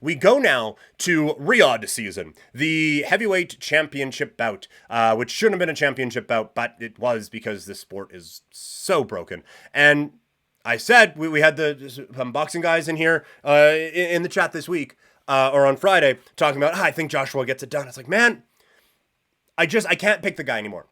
we go now to Riyadh season, the heavyweight championship bout, which shouldn't have been a championship bout, but it was because this sport is so broken. And I said we had some boxing guys in here in the chat this week or on Friday talking about, I think Joshua gets it done. It's like, man, I can't pick the guy anymore.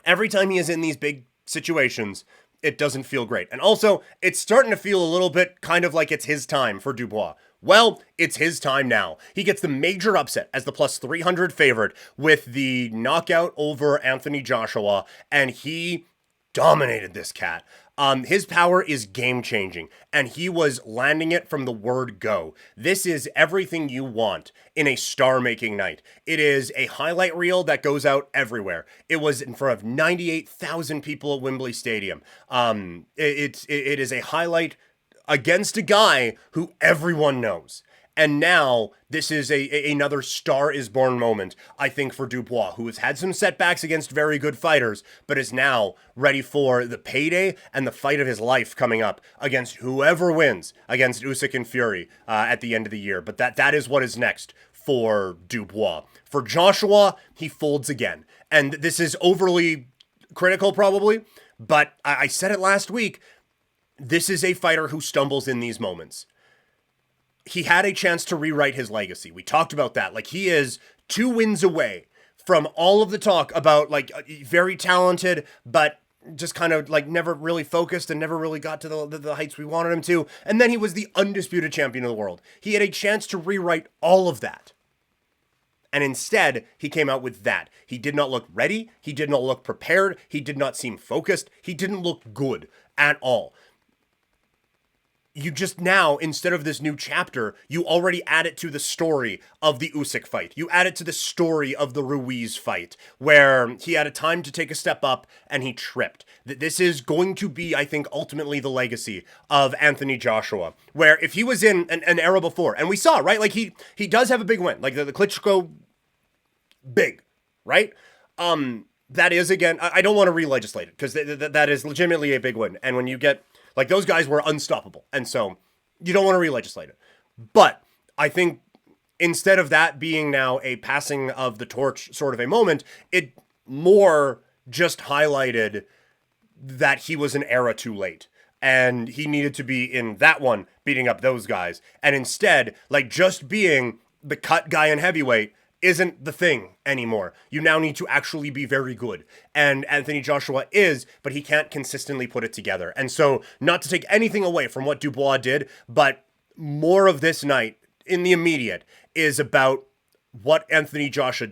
Every time he is in these big situations, it doesn't feel great. And also, it's starting to feel a little bit kind of like it's his time for Dubois. Well, it's his time now. He gets the major upset as the plus 300 favorite with the knockout over Anthony Joshua, and he dominated this cat. His power is game-changing, and he was landing it from the word go. This is everything you want in a star-making night. It is a highlight reel that goes out everywhere. It was in front of 98,000 people at Wembley Stadium. It is a highlight against a guy who everyone knows. And now this is another Star is Born moment, I think, for Dubois, who has had some setbacks against very good fighters, but is now ready for the payday and the fight of his life coming up against whoever wins against Usyk and Fury at the end of the year. But that is what is next for Dubois. For Joshua, he folds again. And this is overly critical probably, but I said it last week, this is a fighter who stumbles in these moments. He had a chance to rewrite his legacy. We talked about that. Like, he is 2 wins away from all of the talk about, like, very talented, but just kind of, like, never really focused and never really got to the heights we wanted him to. And then he was the undisputed champion of the world. He had a chance to rewrite all of that. And instead, he came out with that. He did not look ready. He did not look prepared. He did not seem focused. He didn't look good at all. You just now, instead of this new chapter, you already add it to the story of the Usyk fight. You add it to the story of the Ruiz fight, where he had a time to take a step up and he tripped. This is going to be, I think, ultimately the legacy of Anthony Joshua, where if he was in an era before, and we saw, right, like he does have a big win, like the Klitschko big, right? That is, again, I don't want to re-legislate it, because that is legitimately a big win. And when you get, like, those guys were unstoppable. And so you don't want to re-legislate it. But I think instead of that being now a passing of the torch sort of a moment, it more just highlighted that he was an era too late. And he needed to be in that one beating up those guys. And instead, like, just being the cut guy in heavyweight isn't the thing anymore. You now need to actually be very good. And Anthony Joshua is, but he can't consistently put it together. And so, not to take anything away from what Dubois did, but more of this night in the immediate is about what Anthony Joshua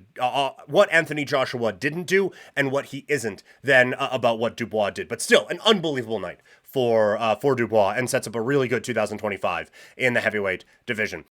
didn't do and what he isn't than about what Dubois did. But still, an unbelievable night for Dubois, and sets up a really good 2025 in the heavyweight division.